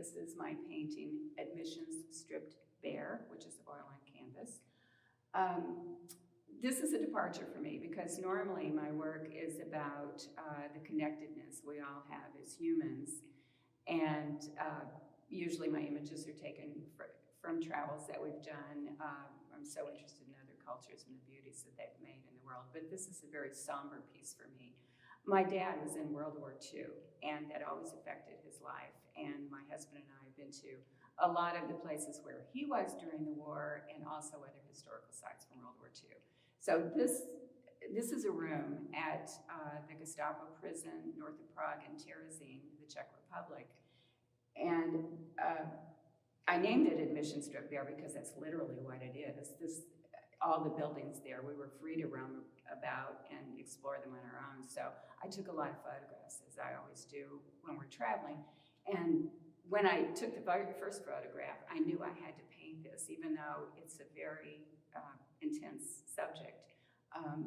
This is my painting, Admissions Stripped Bare, which is oil on canvas. This is a departure for me because normally my work is about the connectedness we all have as humans. And usually my images are taken from travels that we've done. I'm so interested in other cultures and the beauties that they've made in the world, but this is a very somber piece for me. My dad was in World War II, and that always affected his life. And my husband and I have been to a lot of the places where he was during the war, and also other historical sites from World War II. So this is a room at the Gestapo prison north of Prague in Terezín, the Czech Republic. And I named it Admission Strip Bare because that's literally what it is. All the buildings there, we were free to roam about and explore them on our own. So I took a lot of photographs, as I always do when we're traveling. And when I took the first photograph, I knew I had to paint this, even though it's a very intense subject.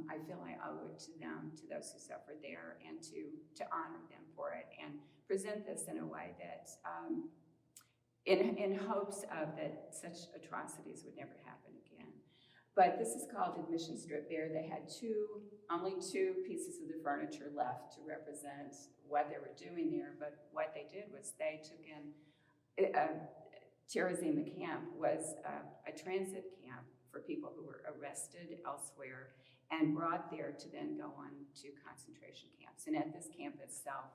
I feel I owe it to them, to those who suffered there, and to honor them for it and present this in a way that, in hopes of that such atrocities would never happen again. But this is called Admission Strip Bare. They had only two pieces of the furniture left to represent what they were doing there, but what they did was they took in, Terezín, the camp, was a transit camp for people who were arrested elsewhere and brought there to then go on to concentration camps. And at this camp itself,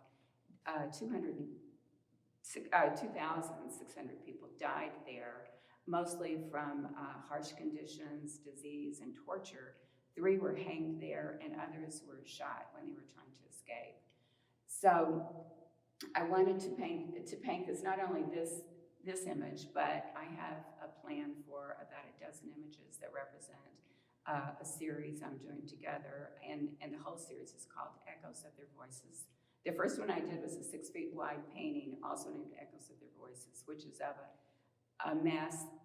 2,600 people died there, mostly from harsh conditions, disease, and torture. 3 were hanged there, and others were shot when they were trying to escape. So I wanted to paint this, not only this image, but I have a plan for about a dozen images that represent a series I'm doing together, and the whole series is called Echoes of Their Voices. The first one I did was a 6 feet wide painting, also named Echoes of Their Voices, which is of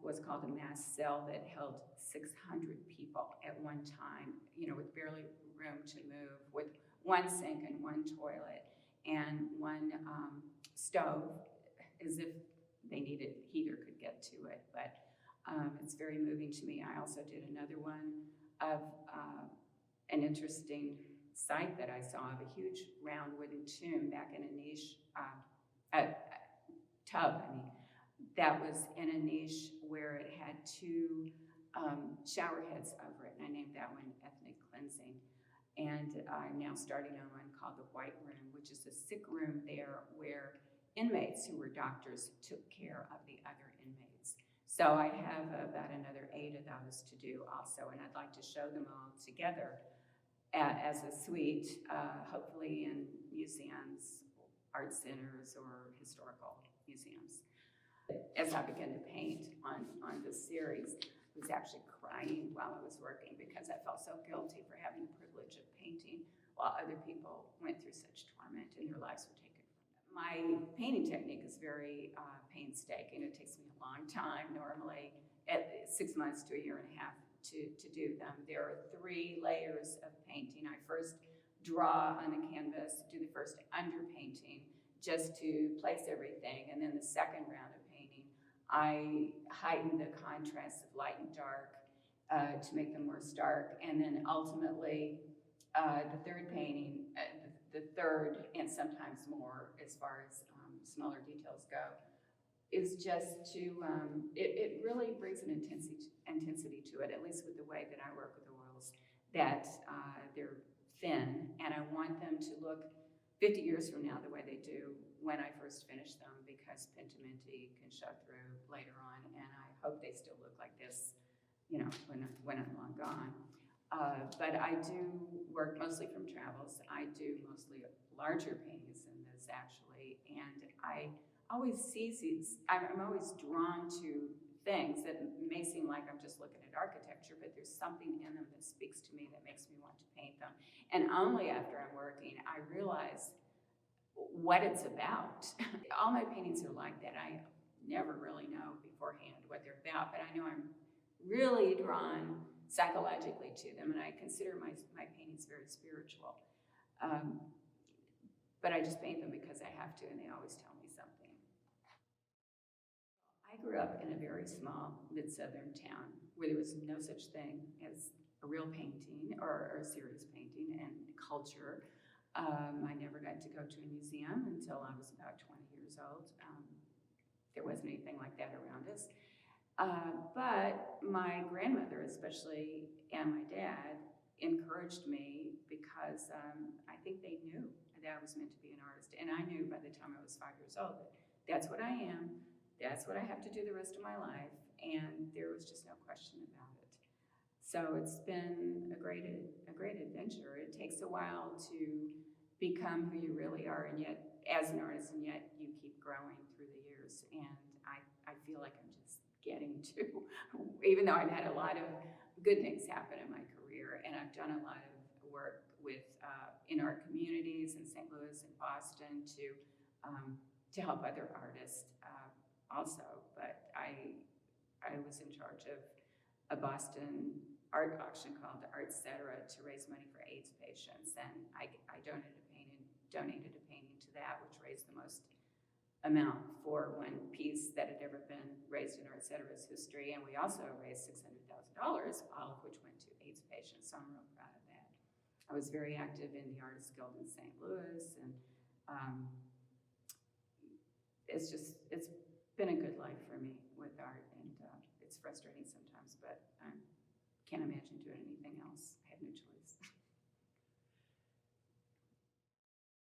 what's called a mass cell that held 600 people at one time, with barely room to move, with 1 sink and 1 toilet and 1 stove, as if they needed heater could get to it. But it's very moving to me. I also did another one of an interesting site that I saw of a huge round wooden tomb back in a niche, tub, that was in a niche where it had 2 shower heads over it, and I named that one Ethnic Cleansing. And I'm now starting on one called the White Room, which is a sick room there where inmates who were doctors took care of the other inmates. So I have about another 8 of those to do also, and I'd like to show them all together as a suite, hopefully in museums, art centers, or historical museums. As I began to paint on this series, I was actually crying while I was working because I felt so guilty for having the privilege of painting while other people went through such torment and their lives were taken from them. My painting technique is very painstaking. It takes me a long time, normally at 6 months to a year and a half to do them. There are 3 layers of painting. I first draw on the canvas, do the first underpainting just to place everything, and then the second round of painting, I heighten the contrast of light and dark to make them more stark, and then ultimately the third painting, the third and sometimes more as far as smaller details go, is just to, it really brings an intensity to it, at least with the way that I work with oils, that they're thin, and I want them to look 50 years from now the way they do when I first finish them, because pentimenti can show through later on, and I hope they still look like this, when I'm long gone. But I do work mostly from travels. I do mostly larger paintings than this, actually, and I always I'm always drawn to things that may seem like I'm just looking at architecture, but there's something in them that speaks to me that makes me want to paint them. And only after I'm working, I realize what it's about. All my paintings are like that. I never really know beforehand what they're about, but I know I'm really drawn psychologically to them, and I consider my paintings very spiritual. But I just paint them because I have to, and they always tell me something. grew up in a very small mid-southern town where there was no such thing as a real painting or a serious painting and culture. I never got to go to a museum until I was about 20 years old. There wasn't anything like that around us. But my grandmother especially and my dad encouraged me because I think they knew that I was meant to be an artist. And I knew by the time I was 5 years old that that's what I am, that's what I have to do the rest of my life, and there was just no question about it. So it's been a great adventure. It takes a while to become who you really are, and yet, as an artist, and yet you keep growing through the years. And I feel like I'm just getting to, even though I've had a lot of good things happen in my career, and I've done a lot of work with in our communities in St. Louis and Boston to help other artists also. But I was in charge of a Boston art auction called Artcetera to raise money for AIDS patients, and I donated a painting to that, which raised the most amount for one piece that had ever been raised in Artcetera's history. And we also raised $600,000, all of which went to AIDS patients, so I'm real proud of that. I was very active in the Artists Guild in St. Louis, and it's been a good life for me with art, and it's frustrating sometimes, but I can't imagine doing it